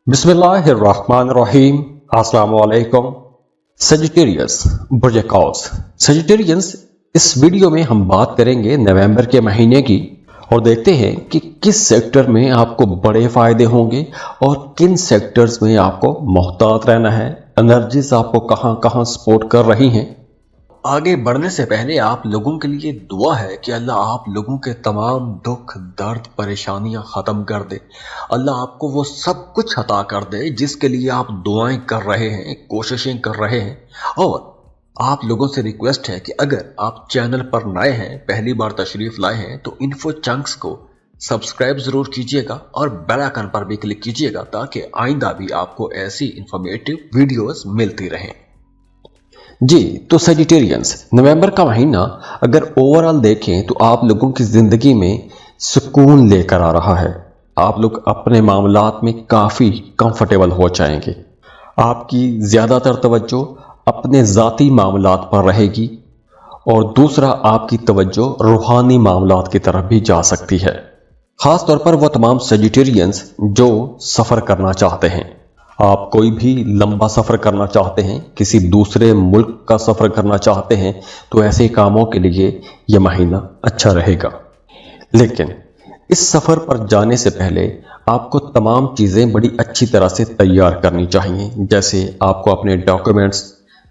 बिस्मिल्लाहिर्रहमानिर्रहीम। अस्सलाम वालेकुम। सजिटेरियस बुर्ज सजिटेरियंस, इस वीडियो में हम बात करेंगे नवंबर के महीने की और देखते हैं कि किस सेक्टर में आपको बड़े फायदे होंगे और किन सेक्टर्स में आपको मोहतात रहना है। एनर्जीज आपको कहां कहां सपोर्ट कर रही हैं। आगे बढ़ने से पहले आप लोगों के लिए दुआ है कि अल्लाह आप लोगों के तमाम दुख दर्द परेशानियां खत्म कर दे। अल्लाह आपको वो सब कुछ अता कर दे जिसके लिए आप दुआएं कर रहे हैं, कोशिशें कर रहे हैं। और आप लोगों से रिक्वेस्ट है कि अगर आप चैनल पर नए हैं, पहली बार तशरीफ लाए हैं, तो इन्फो चंक्स को सब्सक्राइब जरूर कीजिएगा और बेल आइकन पर भी क्लिक कीजिएगा ताकि आइंदा भी आपको ऐसी इंफॉर्मेटिव वीडियोस मिलती रहें। जी तो सजिटेरियंस, नवंबर का महीना अगर ओवरऑल देखें तो आप लोगों की जिंदगी में सुकून लेकर आ रहा है। आप लोग अपने मामलात में काफ़ी कंफर्टेबल हो जाएंगे। आपकी ज़्यादातर तवज्जो अपने ज़ाती मामलात पर रहेगी और दूसरा आपकी तवज्जो रूहानी मामलात की तरफ भी जा सकती है। ख़ास तौर पर वो तमाम सजिटेरियंस जो सफ़र करना चाहते हैं। आप कोई भी लंबा सफ़र करना चाहते हैं, किसी दूसरे मुल्क का सफ़र करना चाहते हैं, तो ऐसे कामों के लिए यह महीना अच्छा रहेगा। लेकिन इस सफ़र पर जाने से पहले आपको तमाम चीज़ें बड़ी अच्छी तरह से तैयार करनी चाहिए। जैसे आपको अपने डॉक्यूमेंट्स,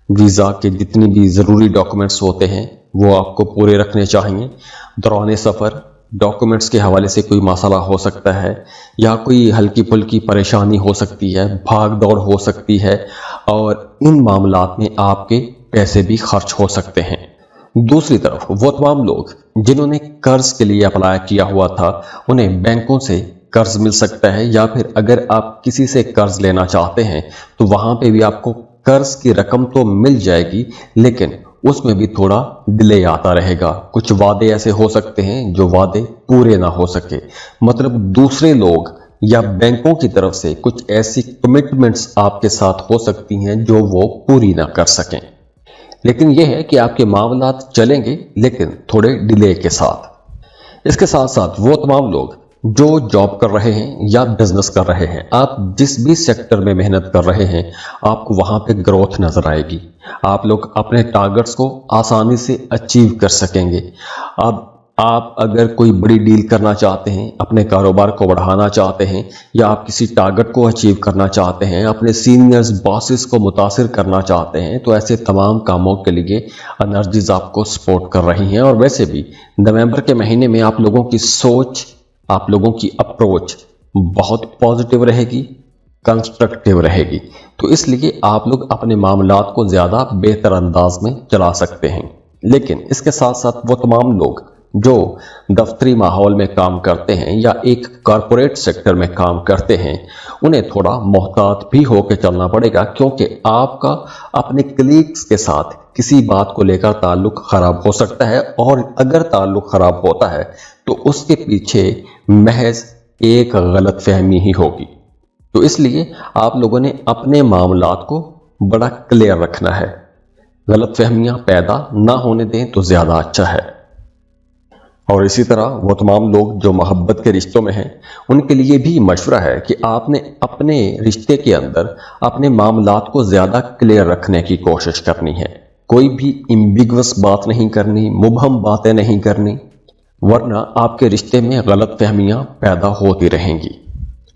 वीज़ा के जितनी भी ज़रूरी डॉक्यूमेंट्स होते हैं वो आपको पूरे रखने चाहिए। दौरान सफ़र डॉक्यूमेंट्स के हवाले से कोई मसला हो सकता है या कोई हल्की फुल्की परेशानी हो सकती है, भाग दौड़ हो सकती है और इन मामलात में आपके पैसे भी खर्च हो सकते हैं। दूसरी तरफ वो तमाम लोग जिन्होंने कर्ज के लिए अप्लाई किया हुआ था, उन्हें बैंकों से कर्ज मिल सकता है, या फिर अगर आप किसी से कर्ज लेना चाहते हैं तो वहां पे भी आपको कर्ज की रकम तो मिल जाएगी, लेकिन उसमें भी थोड़ा डिले आता रहेगा। कुछ वादे ऐसे हो सकते हैं जो वादे पूरे ना हो सके, मतलब दूसरे लोग या बैंकों की तरफ से कुछ ऐसी कमिटमेंट्स आपके साथ हो सकती हैं जो वो पूरी ना कर सकें। लेकिन यह है कि आपके मामलात चलेंगे, लेकिन थोड़े डिले के साथ। इसके साथ साथ वो तमाम लोग जो जॉब कर रहे हैं या बिजनेस कर रहे हैं, आप जिस भी सेक्टर में मेहनत कर रहे हैं, आपको वहां पे ग्रोथ नजर आएगी। आप लोग अपने टारगेट्स को आसानी से अचीव कर सकेंगे। अब आप अगर कोई बड़ी डील करना चाहते हैं, अपने कारोबार को बढ़ाना चाहते हैं, या आप किसी टारगेट को अचीव करना चाहते हैं, अपने सीनियर्स बॉसेस को मुतासिर करना चाहते हैं, तो ऐसे तमाम कामों के लिए एनर्जीज आपको सपोर्ट कर रही हैं। और वैसे भी नवंबर के महीने में आप लोगों की सोच, आप लोगों की अप्रोच बहुत पॉजिटिव रहेगी, कंस्ट्रक्टिव रहेगी। तो इसलिए आप लोग अपने मामलात को ज़्यादा बेहतर अंदाज में चला सकते हैं। लेकिन इसके साथ साथ वो तमाम लोग जो दफ्तरी माहौल में काम करते हैं या एक कॉरपोरेट सेक्टर में काम करते हैं, उन्हें थोड़ा मोहतात भी होकर चलना पड़ेगा, क्योंकि आपका अपने कलीग्स के साथ किसी बात को लेकर ताल्लुक ख़राब हो सकता है, और अगर ताल्लुक ख़राब होता है तो उसके पीछे महज एक गलत फहमी ही होगी। तो इसलिए आप लोगों ने अपने मामलात को बड़ा क्लियर रखना है। गलत फहमियां पैदा ना होने दें तो ज़्यादा अच्छा है। और इसी तरह वो तमाम लोग जो मोहब्बत के रिश्तों में हैं, उनके लिए भी मशवरा है कि आपने अपने रिश्ते के अंदर अपने मामलात को ज़्यादा क्लियर रखने की कोशिश करनी है। कोई भी एम्बिगुअस बात नहीं करनी, मुबहम बातें नहीं करनी, वरना आपके रिश्ते में गलत फहमियां पैदा होती रहेंगी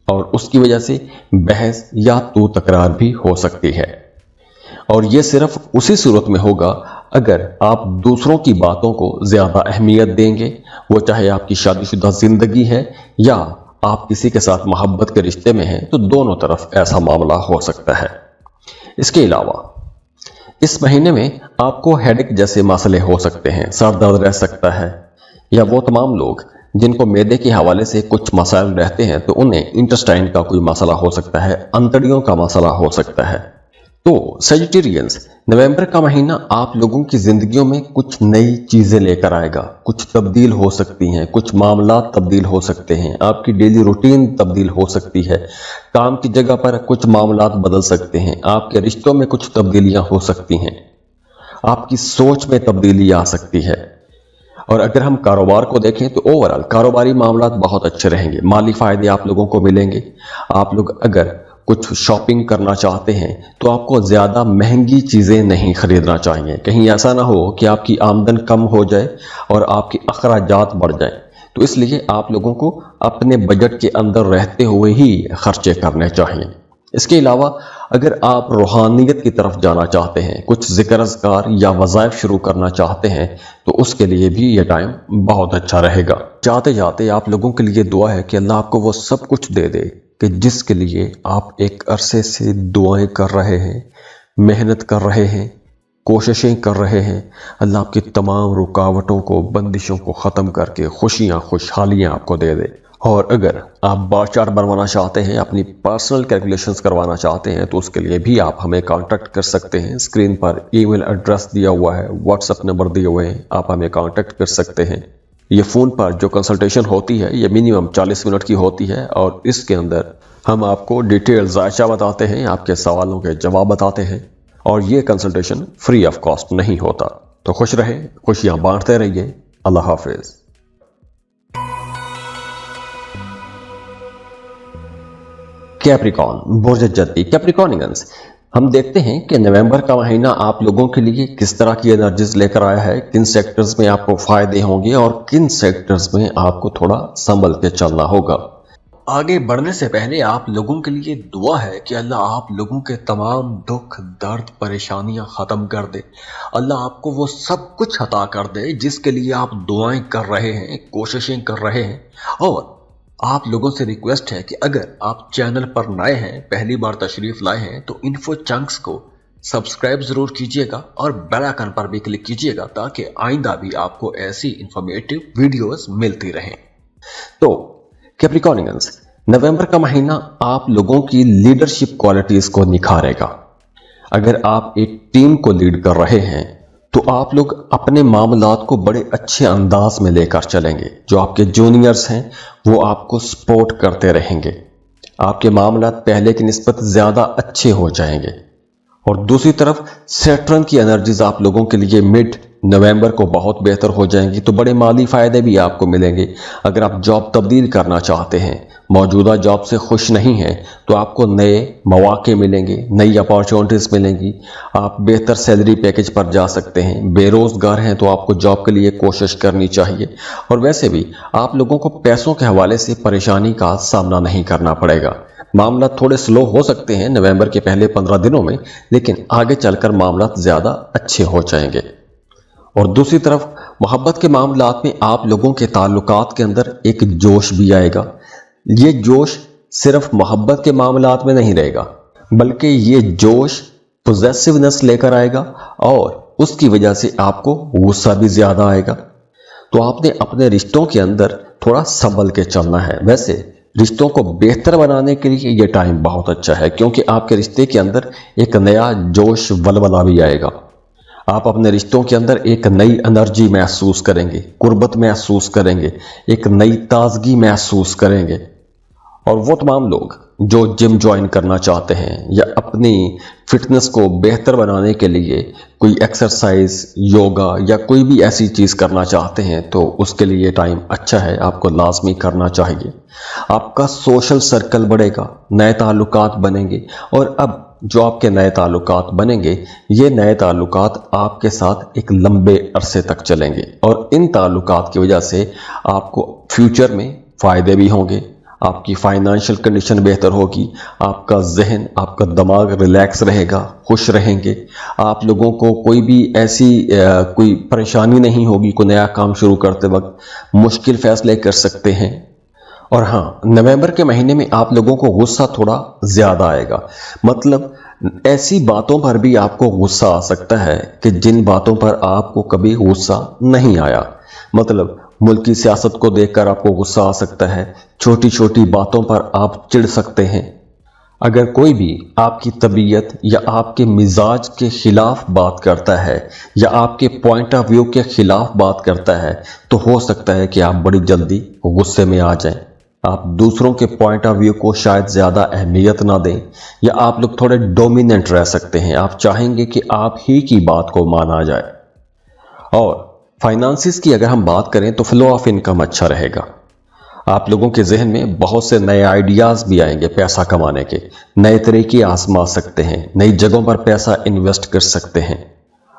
और उसकी वजह से बहस या तू तकरार भी हो सकती है। और ये सिर्फ उसी सूरत में होगा अगर आप दूसरों की बातों को ज़्यादा अहमियत देंगे, वो चाहे आपकी शादीशुदा ज़िंदगी है या आप किसी के साथ मोहब्बत के रिश्ते में हैं, तो दोनों तरफ ऐसा मामला हो सकता है। इसके अलावा इस महीने में आपको हेडेक जैसे मसले हो सकते हैं, सर दर्द रह सकता है, या वो तमाम लोग जिनको मैदे के हवाले से कुछ मसाइल रहते हैं तो उन्हें इंटेस्टाइन का कोई मसला हो सकता है, अंतड़ियों का मसला हो सकता है। तो सजिटेरियंस, नवंबर का महीना आप लोगों की जिंदगियों में कुछ नई चीजें लेकर आएगा। कुछ तब्दील हो सकती हैं, कुछ मामलात तब्दील हो सकते हैं, आपकी डेली रूटीन तब्दील हो सकती है, काम की जगह पर कुछ मामलात बदल सकते हैं, आपके रिश्तों में कुछ तब्दीलियां हो सकती हैं, आपकी सोच में तब्दीली आ सकती है। और अगर हम कारोबार को देखें तो ओवरऑल कारोबारी मामलात बहुत अच्छे रहेंगे, माली फायदे आप लोगों को मिलेंगे। आप लोग अगर कुछ शॉपिंग करना चाहते हैं तो आपको ज़्यादा महंगी चीज़ें नहीं खरीदना चाहिए। कहीं ऐसा ना हो कि आपकी आमदन कम हो जाए और आपके अखराजात बढ़ जाएं। तो इसलिए आप लोगों को अपने बजट के अंदर रहते हुए ही खर्चे करने चाहिए। इसके अलावा अगर आप रूहानियत की तरफ जाना चाहते हैं, कुछ ज़िक्र अज़कार या वज़ाइफ शुरू करना चाहते हैं, तो उसके लिए भी ये टाइम बहुत अच्छा रहेगा। जाते जाते आप लोगों के लिए दुआ है कि अल्लाह आपको वो सब कुछ दे दे कि जिसके लिए आप एक अरसे से दुआएं कर रहे हैं, मेहनत कर रहे हैं, कोशिशें कर रहे हैं। अल्लाह आपकी तमाम रुकावटों को, बंदिशों को ख़त्म करके खुशियाँ, खुशहालियाँ आपको दे दे। और अगर आप बार चार्ट बनवाना चाहते हैं, अपनी पर्सनल कैलकुलेशंस करवाना चाहते हैं, तो उसके लिए भी आप हमें कांटेक्ट कर सकते हैं। स्क्रीन पर ईमेल एड्रेस दिया हुआ है, व्हाट्सएप नंबर दिए हुए हैं, आप हमें कांटेक्ट कर सकते हैं। ये फ़ोन पर जो कंसल्टेशन होती है ये मिनिमम 40 मिनट की होती है और इसके अंदर हम आपको डिटेल जायचा बताते हैं, आपके सवालों के जवाब बताते हैं और ये कंसल्टेशन फ्री ऑफ कॉस्ट नहीं होता। तो खुश रहे, खुशियाँ बांटते रहिए। अल्लाह हाफिज़। कैप्रिकॉर्न, बुर्ज जद्दी, कैप्रिकॉर्नियंस, हम देखते हैं कि नवंबर का महीना आप लोगों के लिए किस तरह की एनर्जीज लेकर आया है, किन सेक्टर्स में आपको फायदे होंगे और किन सेक्टर्स में आपको थोड़ा संभल के चलना होगा। आगे बढ़ने से पहले आप लोगों के लिए दुआ है कि अल्लाह आप लोगों के तमाम दुख, दर्द, परेशानियां खत्म कर दे। अल्लाह आपको वो सब कुछ अता कर दे जिसके लिए आप दुआएं कर रहे हैं, कोशिशें कर रहे हैं। और आप लोगों से रिक्वेस्ट है कि अगर आप चैनल पर नए हैं, पहली बार तशरीफ लाए हैं, तो इन्फो चंक्स को सब्सक्राइब जरूर कीजिएगा और बेल आइकन पर भी क्लिक कीजिएगा ताकि आइंदा भी आपको ऐसी इंफॉर्मेटिव वीडियोस मिलती रहें। तो कैप्रिकॉर्नियंस, नवंबर का महीना आप लोगों की लीडरशिप क्वालिटीज को निखारेगा। अगर आप एक टीम को लीड कर रहे हैं तो आप लोग अपने मामलात को बड़े अच्छे अंदाज में लेकर चलेंगे। जो आपके जूनियर्स हैं वो आपको सपोर्ट करते रहेंगे, आपके मामलात पहले की निस्बत ज़्यादा अच्छे हो जाएंगे। और दूसरी तरफ सैटर्न की एनर्जीज आप लोगों के लिए मिड नवंबर को बहुत बेहतर हो जाएंगी, तो बड़े माली फ़ायदे भी आपको मिलेंगे। अगर आप जॉब तब्दील करना चाहते हैं, मौजूदा जॉब से खुश नहीं हैं, तो आपको नए मौके मिलेंगे, नई अपॉर्चुनिटीज़ मिलेंगी, आप बेहतर सैलरी पैकेज पर जा सकते हैं। बेरोज़गार हैं तो आपको जॉब के लिए कोशिश करनी चाहिए। और वैसे भी आप लोगों को पैसों के हवाले से परेशानी का सामना नहीं करना पड़ेगा। मामला थोड़े स्लो हो सकते हैं नवंबर के पहले 15 दिनों में, लेकिन आगे चलकर मामला ज़्यादा अच्छे हो जाएंगे। और दूसरी तरफ मोहब्बत के मामलात में आप लोगों के ताल्लुकात के अंदर एक जोश भी आएगा। ये जोश सिर्फ मोहब्बत के मामलात में नहीं रहेगा, बल्कि ये जोश पोजेसिवनेस लेकर आएगा और उसकी वजह से आपको गुस्सा भी ज़्यादा आएगा। तो आपने अपने रिश्तों के अंदर थोड़ा संभल के चलना है। वैसे रिश्तों को बेहतर बनाने के लिए ये टाइम बहुत अच्छा है, क्योंकि आपके रिश्ते के अंदर एक नया जोश, वलवला भी आएगा। आप अपने रिश्तों के अंदर एक नई एनर्जी महसूस करेंगे, कुर्बत महसूस करेंगे, एक नई ताजगी महसूस करेंगे। और वो तमाम लोग जो जिम ज्वाइन करना चाहते हैं या अपनी फिटनेस को बेहतर बनाने के लिए कोई एक्सरसाइज, योगा या कोई भी ऐसी चीज़ करना चाहते हैं, तो उसके लिए टाइम अच्छा है, आपको लाजमी करना चाहिए। आपका सोशल सर्कल बढ़ेगा, नए ताल्लुकात बनेंगे। और अब जो आपके नए ताल्लुकात बनेंगे, ये नए ताल्लुकात आपके साथ एक लंबे अरसे तक चलेंगे और इन ताल्लुकात की वजह से आपको फ्यूचर में फ़ायदे भी होंगे। आपकी फाइनेंशियल कंडीशन बेहतर होगी, आपका जहन, आपका दिमाग रिलैक्स रहेगा, खुश रहेंगे। आप लोगों को कोई भी ऐसी कोई परेशानी नहीं होगी, कोई नया काम शुरू करते वक्त मुश्किल फ़ैसले कर सकते हैं। और हाँ, नवंबर के महीने में आप लोगों को गुस्सा थोड़ा ज़्यादा आएगा। मतलब ऐसी बातों पर भी आपको गुस्सा आ सकता है कि जिन बातों पर आपको कभी गुस्सा नहीं आया। मतलब मुल्की सियासत को देखकर आपको गुस्सा आ सकता है, छोटी छोटी बातों पर आप चिढ़ सकते हैं। अगर कोई भी आपकी तबीयत या आपके मिजाज के खिलाफ बात करता है या आपके पॉइंट ऑफ व्यू के खिलाफ बात करता है, तो हो सकता है कि आप बड़ी जल्दी गुस्से में आ जाएं। आप दूसरों के पॉइंट ऑफ व्यू को शायद ज़्यादा अहमियत ना दें, या आप लोग थोड़े डोमिनेंट रह सकते हैं। आप चाहेंगे कि आप ही की बात को माना जाए। और फाइनेंसिस की अगर हम बात करें तो फ्लो ऑफ इनकम अच्छा रहेगा। आप लोगों के जहन में बहुत से नए आइडियाज भी आएंगे पैसा कमाने के, नए तरीके आजमा सकते हैं, नई जगहों पर पैसा इन्वेस्ट कर सकते हैं।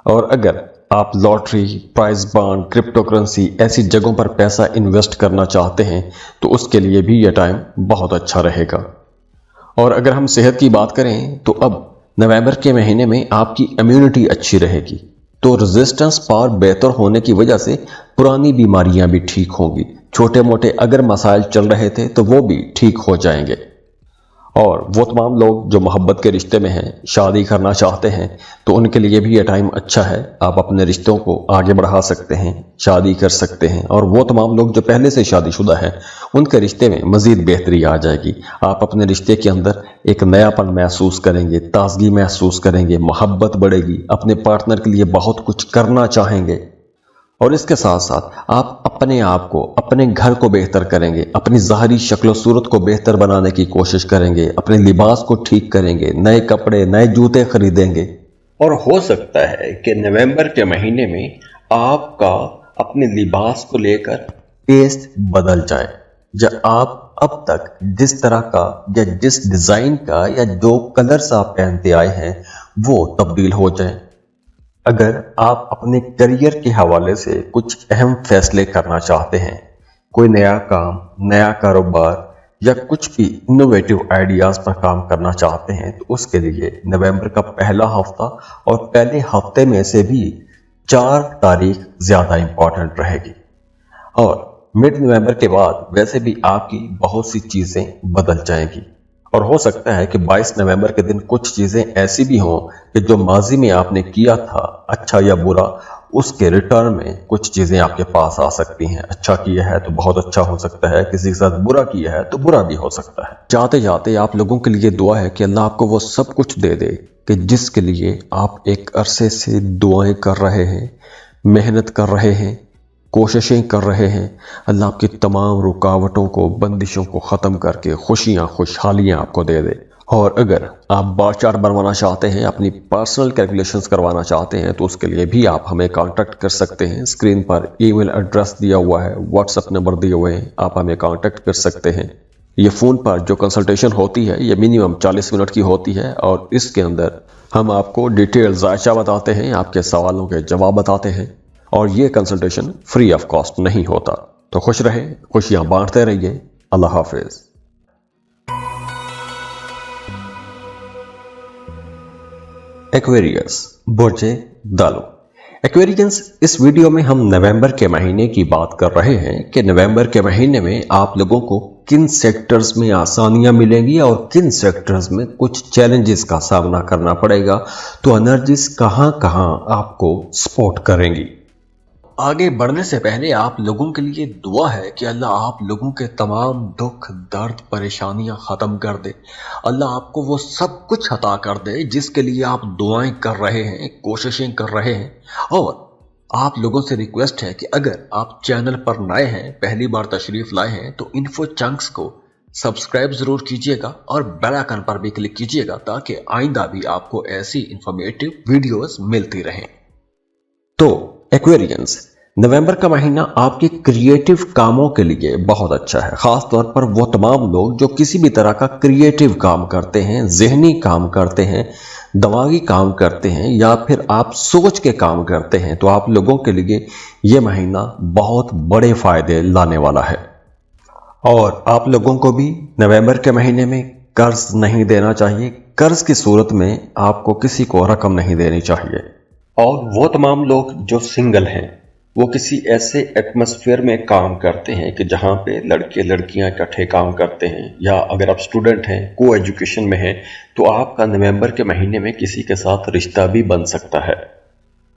और अगर आप lottery, prize bond, crypto currency ऐसी जगहों पर पैसा इन्वेस्ट करना चाहते हैं तो उसके लिए भी यह टाइम बहुत अच्छा रहेगा। और अगर हम सेहत की बात करें तो अब नवंबर के महीने में आपकी इम्यूनिटी अच्छी रहेगी, तो रेजिस्टेंस पावर बेहतर होने की वजह से पुरानी बीमारियां भी ठीक होंगी। छोटे मोटे अगर मसाइल चल रहे थे तो वो भी ठीक हो जाएंगे। और वो तमाम लोग जो मोहब्बत के रिश्ते में हैं, शादी करना चाहते हैं, तो उनके लिए भी ये टाइम अच्छा है। आप अपने रिश्तों को आगे बढ़ा सकते हैं, शादी कर सकते हैं। और वो तमाम लोग जो पहले से शादीशुदा हैं, उनके रिश्ते में मज़ीद बेहतरी आ जाएगी। आप अपने रिश्ते के अंदर एक नयापन महसूस करेंगे, ताजगी महसूस करेंगे, मोहब्बत बढ़ेगी, अपने पार्टनर के लिए बहुत कुछ करना चाहेंगे। और इसके साथ साथ आप अपने आप को, अपने घर को बेहतर करेंगे, अपनी ज़ाहरी शक्ल सूरत को बेहतर बनाने की कोशिश करेंगे, अपने लिबास को ठीक करेंगे, नए कपड़े, नए जूते खरीदेंगे। और हो सकता है कि नवंबर के महीने में आपका अपने लिबास को लेकर टेस्ट बदल जाए। जब आप अब तक जिस तरह का या जिस डिज़ाइन का या जो कलर्स आप पहनते आए हैं वो तब्दील हो जाए। अगर आप अपने करियर के हवाले से कुछ अहम फैसले करना चाहते हैं, कोई नया काम, नया कारोबार या कुछ भी इनोवेटिव आइडियाज़ पर काम करना चाहते हैं, तो उसके लिए नवंबर का पहला हफ्ता और पहले हफ्ते में से भी 4 तारीख ज़्यादा इम्पॉर्टेंट रहेगी। और मिड नवंबर के बाद वैसे भी आपकी बहुत सी चीज़ें बदल जाएंगी। और हो सकता है कि 22 नवंबर के दिन कुछ चीज़ें ऐसी भी हों कि जो माजी में आपने किया था, अच्छा या बुरा, उसके रिटर्न में कुछ चीज़ें आपके पास आ सकती हैं। अच्छा किया है तो बहुत अच्छा हो सकता है, किसी के साथ बुरा किया है तो बुरा भी हो सकता है। जाते जाते आप लोगों के लिए दुआ है कि अल्लाह आपको वो सब कुछ दे दे कि जिसके लिए आप एक अरसे से दुआएं कर रहे हैं, मेहनत कर रहे हैं, कोशिशें कर रहे हैं। अल्लाह आपकी तमाम रुकावटों को, बंदिशों को ख़त्म करके खुशियाँ, खुशहालियाँ आपको दे दे। और अगर आप बार चार्ट बनवाना चाहते हैं, अपनी पर्सनल कैलकुलेशंस करवाना चाहते हैं, तो उसके लिए भी आप हमें कांटेक्ट कर सकते हैं। स्क्रीन पर ईमेल एड्रेस दिया हुआ है, व्हाट्सएप नंबर दिए हुए हैं, आप हमें कांटेक्ट कर सकते हैं। ये फ़ोन पर जो कंसल्टेशन होती है ये मिनिमम 40 मिनट की होती है और इसके अंदर हम आपको डिटेल जायचा बताते हैं, आपके सवालों के जवाब बताते हैं। और ये कंसल्टेशन फ्री ऑफ कॉस्ट नहीं होता। तो खुश रहे, खुशियां बांटते रहिए। अल्लाह हाफिज। एक्वेरियस, बुर्जे दालू। एक्वेरियंस, इस वीडियो में हम नवंबर के महीने की बात कर रहे हैं कि नवंबर के महीने में आप लोगों को किन सेक्टर्स में आसानियां मिलेंगी और किन सेक्टर्स में कुछ चैलेंजेस का सामना करना पड़ेगा। तो एनर्जीज कहां कहां आपको सपोर्ट करेंगी। आगे बढ़ने से पहले आप लोगों के लिए दुआ है कि अल्लाह आप लोगों के तमाम दुख, दर्द, परेशानियां ख़त्म कर दे। अल्लाह आपको वो सब कुछ अता कर दे जिसके लिए आप दुआएं कर रहे हैं, कोशिशें कर रहे हैं। और आप लोगों से रिक्वेस्ट है कि अगर आप चैनल पर नए हैं, पहली बार तशरीफ़ लाए हैं, तो इन्फो चंक्स को सब्सक्राइब ज़रूर कीजिएगा और बेल आइकन पर भी क्लिक कीजिएगा ताकि आइंदा भी आपको ऐसी इंफॉर्मेटिव वीडियोस मिलती रहें। तो एक्वेरियंस, नवंबर का महीना आपके क्रिएटिव कामों के लिए बहुत अच्छा है। खास तौर पर वो तमाम लोग जो किसी भी तरह का क्रिएटिव काम करते हैं, जहनी काम करते हैं, दिमागी काम करते हैं या फिर आप सोच के काम करते हैं, तो आप लोगों के लिए ये महीना बहुत बड़े फायदे लाने वाला है। और आप लोगों को भी नवंबर के महीने में कर्ज नहीं देना चाहिए। कर्ज की सूरत में आपको किसी को रकम नहीं देनी चाहिए। और वो तमाम लोग जो सिंगल हैं, वो किसी ऐसे एटमॉस्फेयर में काम करते हैं कि जहाँ पे लड़के लड़कियाँ इकट्ठे काम करते हैं, या अगर आप स्टूडेंट हैं, को एजुकेशन में हैं, तो आपका नवंबर के महीने में किसी के साथ रिश्ता भी बन सकता है।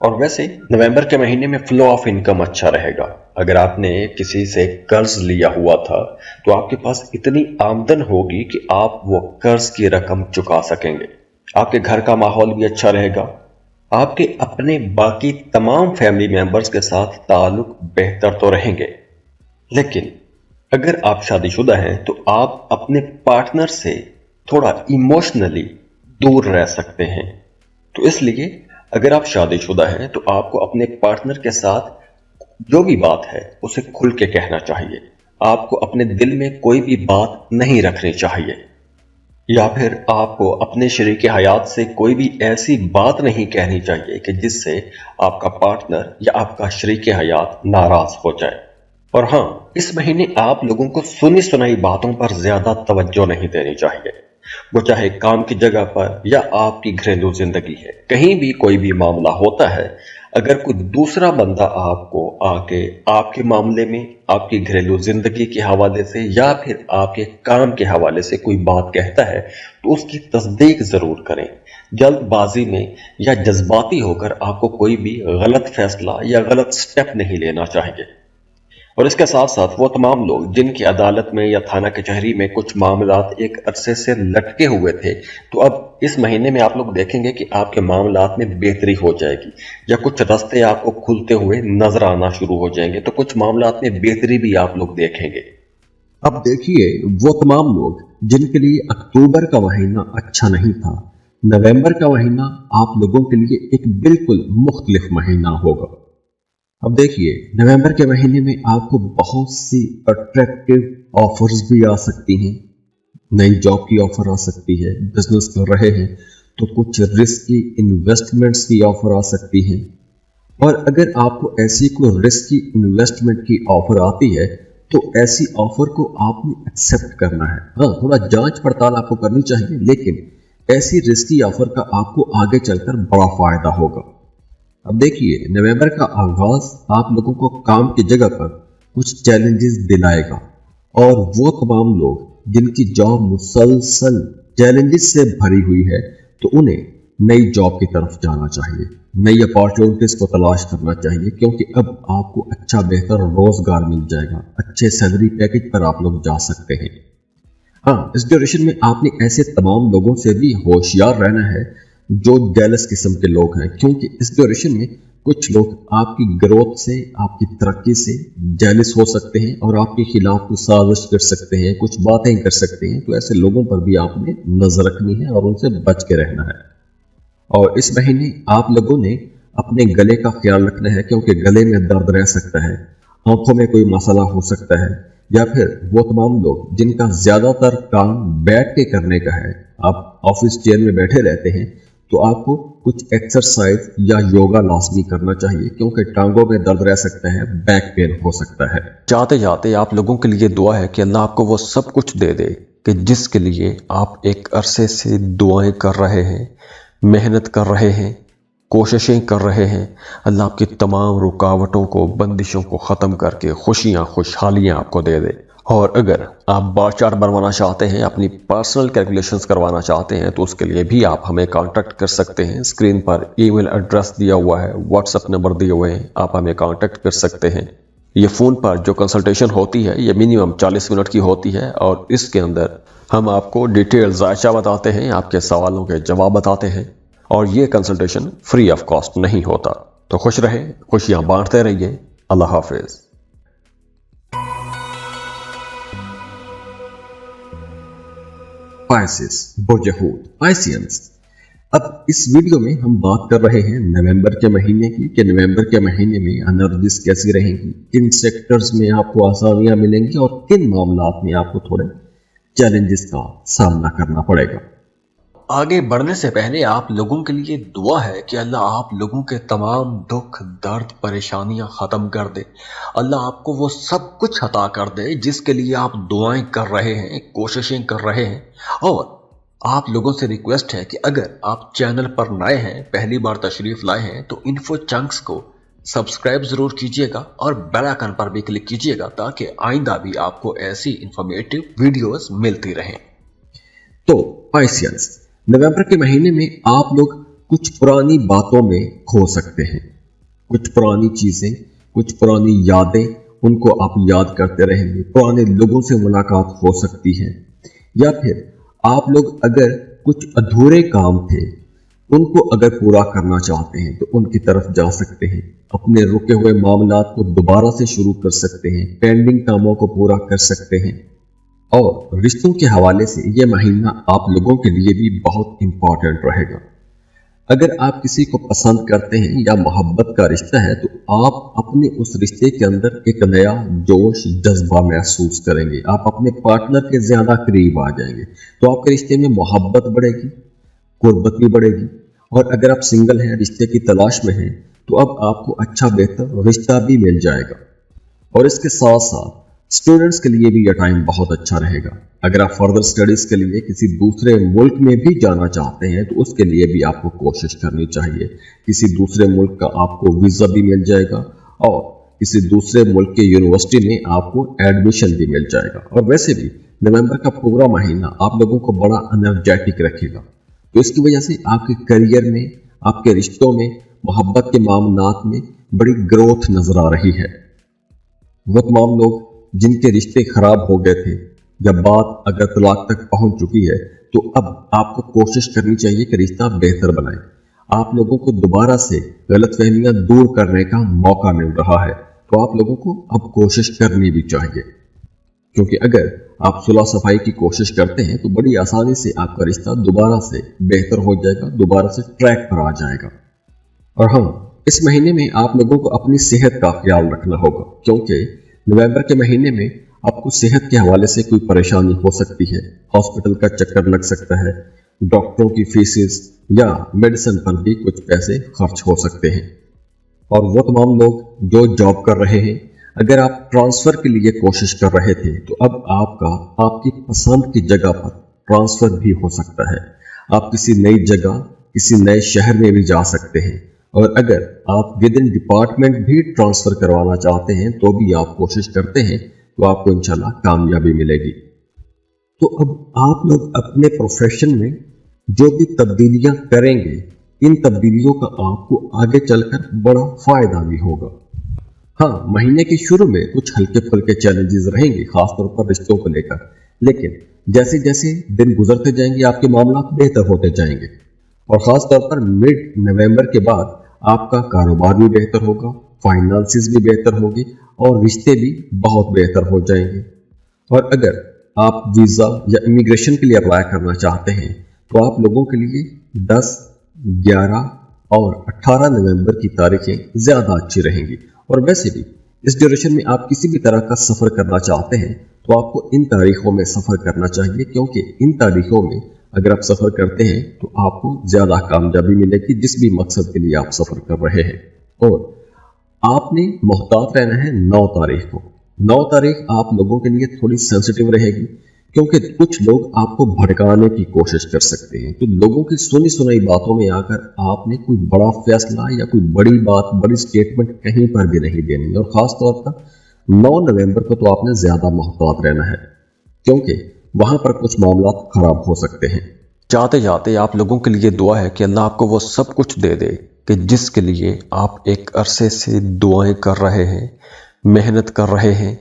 और वैसे नवंबर के महीने में फ्लो ऑफ इनकम अच्छा रहेगा। अगर आपने किसी से कर्ज लिया हुआ था तो आपके पास इतनी आमदन होगी कि आप वो कर्ज की रकम चुका सकेंगे। आपके घर का माहौल भी अच्छा रहेगा। आपके अपने बाकी तमाम फैमिली मेंबर्स के साथ ताल्लुक बेहतर तो रहेंगे, लेकिन अगर आप शादीशुदा हैं तो आप अपने पार्टनर से थोड़ा इमोशनली दूर रह सकते हैं। तो इसलिए अगर आप शादीशुदा हैं तो आपको अपने पार्टनर के साथ जो भी बात है उसे खुल के कहना चाहिए। آپ کو اپنے دل میں کوئی بھی بات نہیں رکھنی چاہیے، یا پھر آپ کو اپنے شریک حیات سے کوئی بھی ایسی بات نہیں کہنی چاہیے کہ جس سے آپ کا پارٹنر یا آپ کا شریک حیات ناراض ہو جائے۔ اور ہاں، اس مہینے آپ لوگوں کو سنی سنائی باتوں پر زیادہ توجہ نہیں دینی چاہیے، وہ چاہے کام کی جگہ پر یا آپ کی گھریلو زندگی ہے۔ کہیں بھی کوئی بھی معاملہ ہوتا ہے، اگر کوئی دوسرا بندہ آپ کو آ کے آپ کے معاملے میں، آپ کی گھریلو زندگی کے حوالے سے یا پھر آپ کے کام کے حوالے سے کوئی بات کہتا ہے تو اس کی تصدیق ضرور کریں۔ جلد بازی میں یا جذباتی ہو کر آپ کو کوئی بھی غلط فیصلہ یا غلط سٹیپ نہیں لینا چاہیے۔ اور اس کے ساتھ ساتھ وہ تمام لوگ جن کی عدالت میں یا تھانہ کچہری میں کچھ معاملات ایک عرصے سے لٹکے ہوئے تھے، تو اب اس مہینے میں آپ لوگ دیکھیں گے کہ آپ کے معاملات میں بہتری ہو جائے گی، یا کچھ راستے آپ کو کھلتے ہوئے نظر آنا شروع ہو جائیں گے، تو کچھ معاملات میں بہتری بھی آپ لوگ دیکھیں گے۔ اب دیکھیے، وہ تمام لوگ جن کے لیے اکتوبر کا مہینہ اچھا نہیں تھا، نومبر کا مہینہ آپ لوگوں کے لیے ایک بالکل مختلف مہینہ ہوگا۔ اب دیکھیے، نومبر کے مہینے میں آپ کو بہت سی اٹریکٹیو آفرز بھی آ سکتی ہیں، نئی جاب کی آفر آ سکتی ہے، بزنس کر رہے ہیں تو کچھ رسکی انویسٹمنٹس کی آفر آ سکتی ہیں، اور اگر آپ کو ایسی کوئی رسکی انویسٹمنٹ کی آفر آتی ہے تو ایسی آفر کو آپ نے ایکسیپٹ کرنا ہے۔ ہاں، تھوڑا جانچ پڑتال آپ کو کرنی چاہیے، لیکن ایسی رسکی آفر کا آپ کو آگے چل کر بڑا فائدہ ہوگا۔ اب دیکھیے، نومبر کا آغاز آپ لوگوں کو کام کی جگہ پر کچھ چیلنجز دلائے گا، اور وہ تمام لوگ جن کی جاب مسلسل چیلنجز سے بھری ہوئی ہے تو انہیں نئی جاب کی طرف جانا چاہیے، نئی اپارچونٹیز کو تلاش کرنا چاہیے، کیونکہ اب آپ کو اچھا بہتر روزگار مل جائے گا، اچھے سیلری پیکج پر آپ لوگ جا سکتے ہیں۔ ہاں، اس ڈیوریشن میں آپ نے ایسے تمام لوگوں سے بھی ہوشیار رہنا ہے جو جیلس قسم کے لوگ ہیں، کیونکہ اس ڈیوریشن میں کچھ لوگ آپ کی گروتھ سے، آپ کی ترقی سے جیلس ہو سکتے ہیں اور آپ کے خلاف کچھ سازش کر سکتے ہیں، کچھ باتیں کر سکتے ہیں، تو ایسے لوگوں پر بھی آپ نے نظر رکھنی ہے اور ان سے بچ کے رہنا ہے۔ اور اس مہینے آپ لوگوں نے اپنے گلے کا خیال رکھنا ہے، کیونکہ گلے میں درد رہ سکتا ہے، آنکھوں میں کوئی مسئلہ ہو سکتا ہے، یا پھر وہ تمام لوگ جن کا زیادہ تر کام بیٹھ کے کرنے کا ہے، آپ آفس چیئر میں بیٹھے رہتے ہیں، تو آپ کو کچھ ایکسرسائز یا یوگا لازمی کرنا چاہیے، کیونکہ ٹانگوں میں درد رہ سکتا ہے، بیک پین ہو سکتا ہے۔ جاتے جاتے آپ لوگوں کے لیے دعا ہے کہ اللہ آپ کو وہ سب کچھ دے دے کہ جس کے لیے آپ ایک عرصے سے دعائیں کر رہے ہیں، محنت کر رہے ہیں، کوششیں کر رہے ہیں۔ اللہ آپ کی تمام رکاوٹوں کو، بندشوں کو ختم کر کے خوشیاں، خوشحالیاں آپ کو دے دے۔ اور اگر آپ بار چارٹ بنوانا چاہتے ہیں، اپنی پرسنل کیلکولیشنز کروانا چاہتے ہیں، تو اس کے لیے بھی آپ ہمیں کانٹیکٹ کر سکتے ہیں۔ اسکرین پر ای میل ایڈریس دیا ہوا ہے، واٹس ایپ نمبر دیے ہوئے ہیں، آپ ہمیں کانٹیکٹ کر سکتے ہیں۔ یہ فون پر جو کنسلٹیشن ہوتی ہے یہ منیمم 40 منٹ کی ہوتی ہے، اور اس کے اندر ہم آپ کو ڈیٹیل ذائچہ بتاتے ہیں، آپ کے سوالوں کے جواب بتاتے ہیں، اور یہ کنسلٹیشن فری آف کاسٹ نہیں ہوتا۔ تو خوش رہے، خوشیاں بانٹتے رہیے۔ اللہ حافظ۔ پائسس، برج حوت، پائسینس۔ اب اس ویڈیو میں ہم بات کر رہے ہیں نومبر کے مہینے کی، کہ نومبر کے مہینے میں انرجیز کیسی رہیں گی، کن سیکٹرز میں آپ کو آسانیاں ملیں گی اور کن معاملات میں آپ کو تھوڑے چیلنجز کا سامنا کرنا پڑے گا۔ آگے بڑھنے سے پہلے آپ لوگوں کے لیے دعا ہے کہ اللہ آپ لوگوں کے تمام دکھ، درد، پریشانیاں ختم کر دے۔ اللہ آپ کو وہ سب کچھ عطا کر دے جس کے لیے آپ دعائیں کر رہے ہیں، کوششیں کر رہے ہیں۔ اور آپ لوگوں سے ریکویسٹ ہے کہ اگر آپ چینل پر نئے ہیں، پہلی بار تشریف لائے ہیں، تو انفو چنکس کو سبسکرائب ضرور کیجئے گا اور بیل آئیکن پر بھی کلک کیجئے گا، تاکہ آئندہ بھی آپ کو ایسی انفارمیٹیو ویڈیوز ملتی رہیں۔ تو پائسینس، نومبر کے مہینے میں آپ لوگ کچھ پرانی باتوں میں کھو سکتے ہیں، کچھ پرانی چیزیں، کچھ پرانی یادیں، ان کو آپ یاد کرتے رہیں گے، پرانے لوگوں سے ملاقات ہو سکتی ہے، یا پھر آپ لوگ اگر کچھ ادھورے کام تھے ان کو اگر پورا کرنا چاہتے ہیں تو ان کی طرف جا سکتے ہیں، اپنے رکے ہوئے معاملات کو دوبارہ سے شروع کر سکتے ہیں، پینڈنگ کاموں کو پورا کر سکتے ہیں۔ اور رشتوں کے حوالے سے یہ مہینہ آپ لوگوں کے لیے بھی بہت امپورٹنٹ رہے گا۔ अगर आप किसी को पसंद करते हैं या मोहब्बत का रिश्ता है तो आप अपने उस रिश्ते के अंदर एक नया जोश जज्बा महसूस करेंगे, आप अपने पार्टनर के ज्यादा करीब आ जाएंगे। तो आपके रिश्ते में मोहब्बत बढ़ेगी, कुर्बत भी बढ़ेगी। और अगर आप सिंगल हैं, रिश्ते की तलाश में हैं, तो अब आपको अच्छा बेहतर रिश्ता भी मिल जाएगा। और इसके साथ साथ स्टूडेंट्स के लिए भी यह टाइम बहुत अच्छा रहेगा। अगर आप फर्दर स्टडीज के लिए किसी दूसरे मुल्क में भी जाना चाहते हैं तो उसके लिए भी आपको कोशिश करनी चाहिए। किसी दूसरे मुल्क का आपको वीजा भी मिल जाएगा और किसी दूसरे मुल्क के यूनिवर्सिटी में आपको एडमिशन भी मिल जाएगा। और वैसे भी नवंबर का पूरा महीना आप लोगों को बड़ा एनर्जेटिक रखेगा, तो इसकी वजह से आपके करियर में, आपके रिश्तों में, मोहब्बत के मामलात में बड़ी ग्रोथ नजर आ रही है। वो तमाम लोग जिनके रिश्ते खराब हो गए थे या बात अगर तलाक तक पहुंच चुकी है, तो अब आपको कोशिश करनी चाहिए कि रिश्ता बेहतर बनाए। आप लोगों को दोबारा से गलतफहमियां दूर करने का मौका मिल रहा है, तो आप लोगों को अब कोशिश करनी भी चाहिए, क्योंकि अगर आप सुलह सफाई की कोशिश करते हैं तो बड़ी आसानी से आपका रिश्ता दोबारा से बेहतर हो जाएगा, दोबारा से ट्रैक पर आ जाएगा। और हाँ, इस महीने में आप लोगों को अपनी सेहत का ख्याल रखना होगा, क्योंकि नवंबर के महीने में आपको सेहत के हवाले से कोई परेशानी हो सकती है। हॉस्पिटल का चक्कर लग सकता है, डॉक्टरों की फीसेस या मेडिसिन पर भी कुछ पैसे खर्च हो सकते हैं। और वो तमाम लोग जो जॉब कर रहे हैं, अगर आप ट्रांसफर के लिए कोशिश कर रहे थे तो अब आपकी पसंद की जगह पर ट्रांसफर भी हो सकता है। आप किसी नई जगह, किसी नए शहर में भी जा सकते हैं। और अगर आप विद इन डिपार्टमेंट भी ट्रांसफर करवाना चाहते हैं तो भी आप कोशिश करते हैं तो आपको इंशाल्लाह कामयाबी मिलेगी। तो अब आप लोग अपने प्रोफेशन में जो भी तब्दीलियां करेंगे, इन तब्दीलियों का आपको आगे चलकर बड़ा फायदा भी होगा। हाँ, महीने के शुरू में कुछ हल्के फुल्के चैलेंजेस रहेंगे, खासतौर पर रिश्तों को लेकर, लेकिन जैसे जैसे दिन गुजरते जाएंगे आपके मामला बेहतर होते जाएंगे। और खासतौर पर मिड नवंबर के बाद आपका कारोबार भी बेहतर होगा, फाइनेंसेस भी बेहतर होगी और रिश्ते भी बहुत बेहतर हो जाएंगे। और अगर आप वीज़ा या इमिग्रेशन के लिए अप्लाई करना चाहते हैं तो आप लोगों के लिए 10, 11 और 18 नवंबर की तारीखें ज़्यादा अच्छी रहेंगी। और वैसे भी इस ड्यूरेशन में आप किसी भी तरह का सफ़र करना चाहते हैं तो आपको इन तारीखों में सफ़र करना चाहिए, क्योंकि इन तारीखों में अगर आप सफ़र करते हैं तो आपको ज़्यादा कामयाबी मिलेगी जिस भी मकसद के लिए आप सफ़र कर रहे हैं। और आपने मोहतात रहना है 9 तारीख को। 9 तारीख आप लोगों के लिए थोड़ी सेंसिटिव रहेगी, क्योंकि कुछ लोग आपको भड़काने की कोशिश कर सकते हैं। तो लोगों की सुनी सुनाई बातों में आकर आपने कोई बड़ा फैसला या कोई बड़ी बात, बड़ी स्टेटमेंट कहीं पर भी नहीं देनी। और ख़ास तौर पर 9 नवंबर को तो आपने ज़्यादा मोहतात रहना है, क्योंकि वहां पर कुछ मामला खराब हो सकते हैं। जाते जाते आप लोगों के लिए दुआ है कि अल्लाह आपको वो सब कुछ दे दे कि जिसके लिए आप एक अरसे से दुआएं कर रहे हैं, मेहनत कर रहे हैं,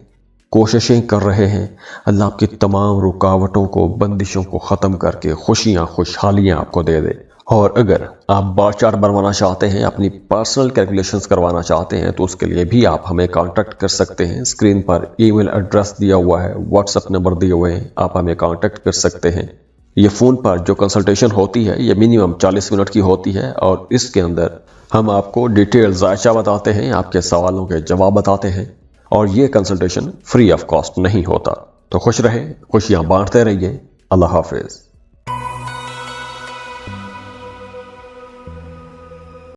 कोशिशें कर रहे हैं। अल्लाह आपकी तमाम रुकावटों को, बंदिशों को ख़त्म करके खुशियाँ, खुशहालियाँ आपको दे दे। और अगर आप बार चार्ट बनवाना चाहते हैं, अपनी पर्सनल कैलकुलेशंस करवाना चाहते हैं, तो उसके लिए भी आप हमें कांटेक्ट कर सकते हैं। स्क्रीन पर ईमेल एड्रेस दिया हुआ है, व्हाट्सएप नंबर दिए हुए हैं, आप हमें कांटेक्ट कर सकते हैं। ये फ़ोन पर जो कंसल्टेशन होती है ये मिनिमम 40 मिनट की होती है और इसके अंदर हम आपको डिटेल जायचा बताते हैं, आपके सवालों के जवाब बताते हैं और ये कंसल्टेशन फ्री ऑफ कॉस्ट नहीं होता। तो खुश रहें, खुशियाँ बांटते रहिए। अल्लाह हाफिज़।